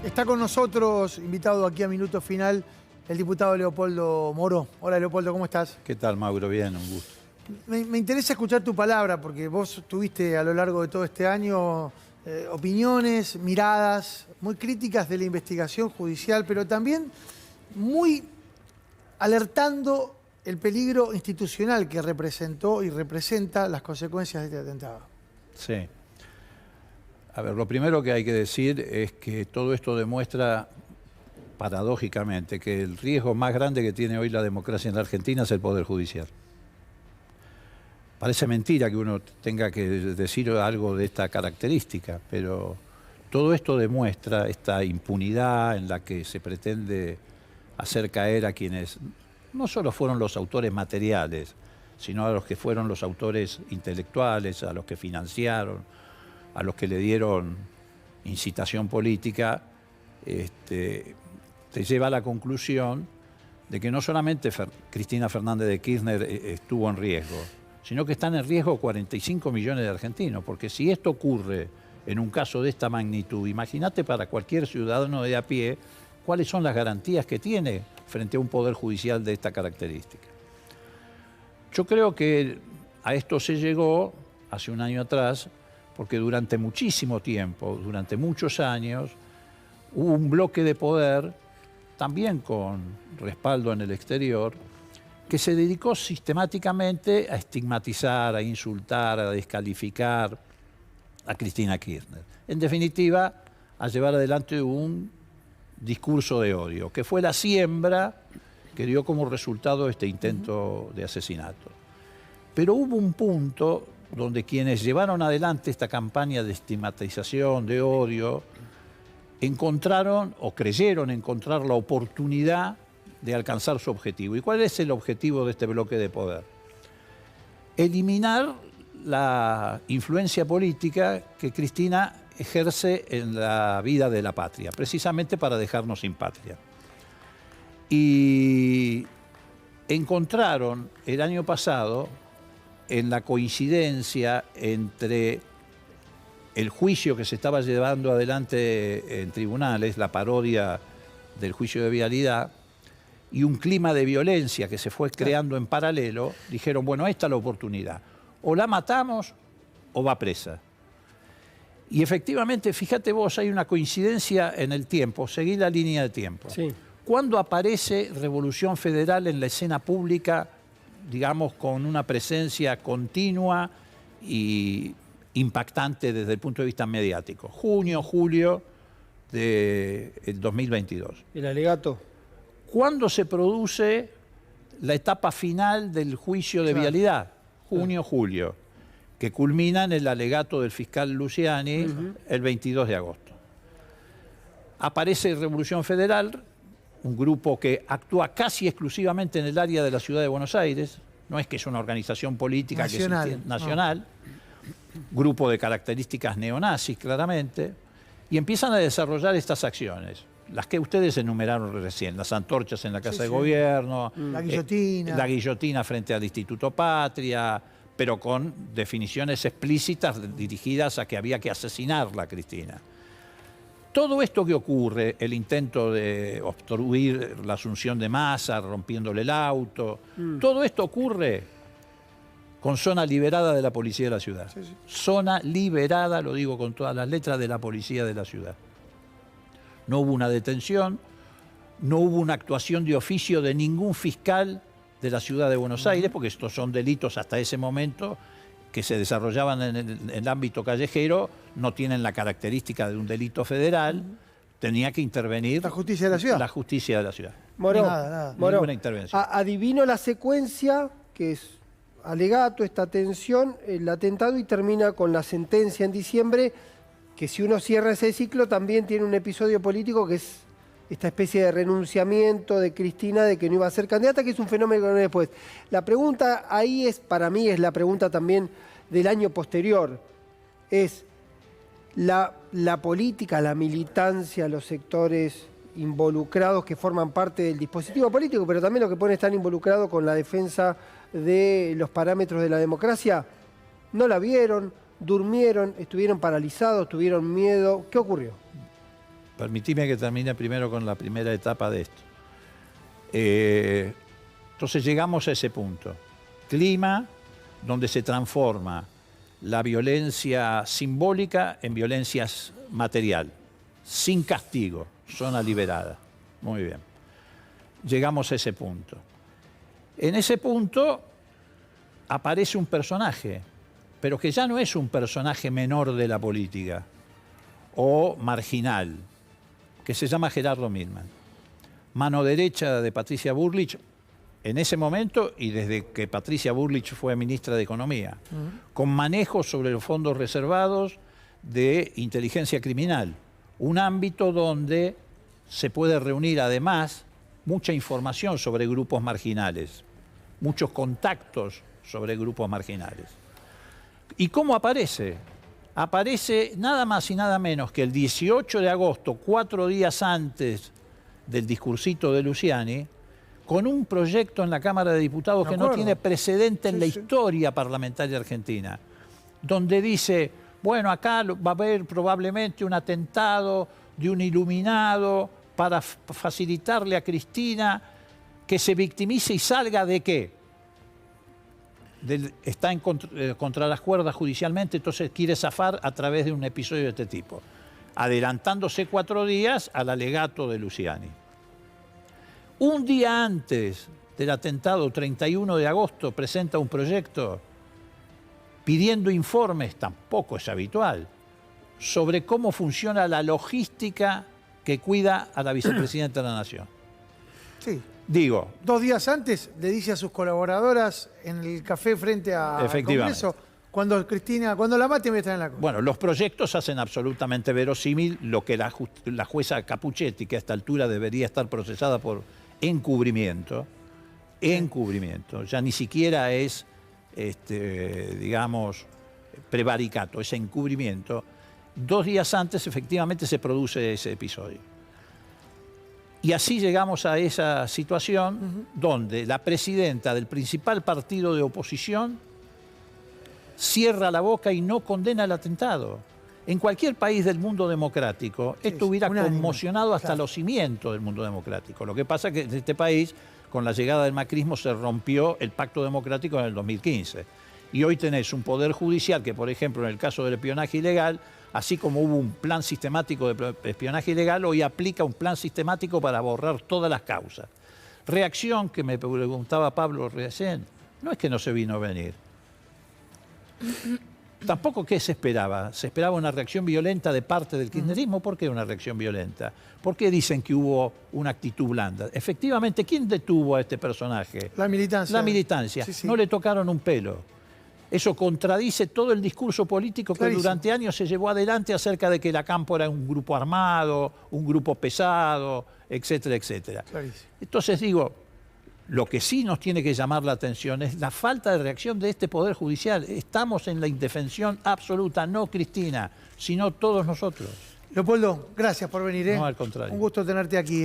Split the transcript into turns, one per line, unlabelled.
Está con nosotros, invitado aquí a Minuto Final, el diputado Leopoldo Moro. Hola Leopoldo, ¿cómo estás?
¿Qué tal, Mauro? Bien, un gusto.
Me interesa escuchar tu palabra, porque vos tuviste a lo largo de todo este año opiniones, miradas muy críticas de la investigación judicial, pero también muy alertando el peligro institucional que representó y representa las consecuencias de este atentado.
Sí. A ver, lo primero que hay que decir es que todo esto demuestra, paradójicamente, que el riesgo más grande que tiene hoy la democracia en la Argentina es el Poder Judicial. Parece mentira que uno tenga que decir algo de esta característica, pero todo esto demuestra esta impunidad en la que se pretende hacer caer a quienes no solo fueron los autores materiales, sino a los que fueron los autores intelectuales, a los que financiaron, a los que le dieron incitación política, te lleva a la conclusión de que no solamente Cristina Fernández de Kirchner estuvo en riesgo, sino que están en riesgo 45 millones de argentinos, porque si esto ocurre en un caso de esta magnitud, imagínate para cualquier ciudadano de a pie cuáles son las garantías que tiene frente a un poder judicial de esta característica. Yo creo que a esto se llegó hace un año atrás, porque durante muchísimo tiempo, durante muchos años, hubo un bloque de poder, también con respaldo en el exterior, que se dedicó sistemáticamente a estigmatizar, a insultar, a descalificar a Cristina Kirchner. En definitiva, a llevar adelante un discurso de odio, que fue la siembra que dio como resultado este intento de asesinato. Pero hubo un punto donde quienes llevaron adelante esta campaña de estigmatización, de odio, encontraron o creyeron encontrar la oportunidad de alcanzar su objetivo. ¿Y cuál es el objetivo de este bloque de poder? Eliminar la influencia política que Cristina ejerce en la vida de la patria, precisamente para dejarnos sin patria. Y encontraron el año pasado en la coincidencia entre el juicio que se estaba llevando adelante en tribunales, la parodia del juicio de vialidad, y un clima de violencia que se fue creando en paralelo, dijeron, bueno, esta es la oportunidad. O la matamos o va presa. Y efectivamente, fíjate vos, hay una coincidencia en el tiempo, seguí la línea de tiempo.
Sí.
¿Cuándo aparece Revolución Federal en la escena pública, digamos, con una presencia continua y impactante desde el punto de vista mediático? Junio, julio del 2022.
El alegato.
¿Cuándo se produce la etapa final del juicio de vialidad? Junio, julio, que culmina en el alegato del fiscal Luciani el 22 de agosto. Aparece Revolución Federal, un grupo que actúa casi exclusivamente en el área de la ciudad de Buenos Aires, no es que es una organización política nacional, grupo de características neonazis claramente, y empiezan a desarrollar estas acciones, las que ustedes enumeraron recién, las antorchas en la Casa de Gobierno,
La guillotina.
la guillotina frente al Instituto Patria, pero con definiciones explícitas dirigidas a que había que asesinarla a Cristina. Todo esto que ocurre, el intento de obstruir la asunción de Massa, rompiéndole el auto, todo esto ocurre con zona liberada de la policía de la ciudad.
Sí, sí.
Zona liberada, lo digo con todas las letras, de la policía de la ciudad. No hubo una detención, no hubo una actuación de oficio de ningún fiscal de la ciudad de Buenos Aires, porque estos son delitos hasta ese momento que se desarrollaban en el ámbito callejero, no tienen la característica de un delito federal, tenía que intervenir
La justicia de la ciudad.
la justicia de la ciudad.
Moro,
Nada.
Moro,
Ninguna intervención.
Adivino la secuencia, que es alegato, esta tensión, el atentado, y termina con la sentencia en diciembre, que si uno cierra ese ciclo también tiene un episodio político que es esta especie de renunciamiento de Cristina de que no iba a ser candidata, que es un fenómeno que no viene después. La pregunta ahí es, para mí, es la pregunta también del año posterior. Es la política, la militancia, los sectores involucrados que forman parte del dispositivo político, pero también los que pueden estar involucrados con la defensa de los parámetros de la democracia, no la vieron, durmieron, estuvieron paralizados, tuvieron miedo. ¿Qué ocurrió?
permitime que termine primero con la primera etapa de esto. Entonces llegamos a ese punto. Clima donde se transforma la violencia simbólica en violencia material, sin castigo, zona liberada. Muy bien. Llegamos a ese punto. En ese punto aparece un personaje, pero que ya no es un personaje menor de la política o marginal, que se llama Gerardo Milman. Mano derecha de Patricia Bullrich en ese momento y desde que Patricia Bullrich fue ministra de Economía, con manejo sobre los fondos reservados de inteligencia criminal, un ámbito donde se puede reunir además mucha información sobre grupos marginales, muchos contactos sobre grupos marginales. ¿Y cómo aparece? Aparece nada más y nada menos que el 18 de agosto, 4 días antes del discursito de Luciani, con un proyecto en la Cámara de Diputados que no tiene precedente en la historia parlamentaria argentina, donde dice, bueno, acá va a haber probablemente un atentado de un iluminado para facilitarle a Cristina que se victimice y salga de qué. Está contra las cuerdas judicialmente, entonces quiere zafar a través de un episodio de este tipo, adelantándose 4 días al alegato de Luciani. Un día antes del atentado, 31 de agosto, presenta un proyecto pidiendo informes, tampoco es habitual, sobre cómo funciona la logística que cuida a la vicepresidenta de la Nación.
Sí.
Digo,
2 días antes le dice a sus colaboradoras en el café frente al Congreso, cuando la mate me está en la cosa. Bueno,
los proyectos hacen absolutamente verosímil lo que la jueza Capuchetti, que a esta altura debería estar procesada por encubrimiento, ya ni siquiera es, digamos, prevaricato, es encubrimiento. 2 días antes efectivamente se produce ese episodio. Y así llegamos a esa situación donde la presidenta del principal partido de oposición cierra la boca y no condena el atentado. En cualquier país del mundo democrático, esto hubiera conmocionado hasta los cimientos del mundo democrático. Lo que pasa es que en este país, con la llegada del macrismo, se rompió el pacto democrático en el 2015. Y hoy tenés un poder judicial que, por ejemplo, en el caso del espionaje ilegal, así como hubo un plan sistemático de espionaje ilegal, hoy aplica un plan sistemático para borrar todas las causas. Reacción que me preguntaba Pablo recién, no es que no se vino a venir. Tampoco, ¿qué se esperaba? ¿Se esperaba una reacción violenta de parte del kirchnerismo? ¿Por qué una reacción violenta? ¿Por qué dicen que hubo una actitud blanda? Efectivamente, ¿quién detuvo a este personaje?
La militancia.
La militancia.
Sí.
No le tocaron un pelo. Eso contradice todo el discurso político que durante años se llevó adelante acerca de que la Campo era un grupo armado, un grupo pesado, etcétera, etcétera.
Clarísimo.
Entonces digo, lo que sí nos tiene que llamar la atención es la falta de reacción de este Poder Judicial. Estamos en la indefensión absoluta, no Cristina, sino todos nosotros.
Leopoldo, gracias por venir.
No, al contrario.
Un gusto tenerte aquí.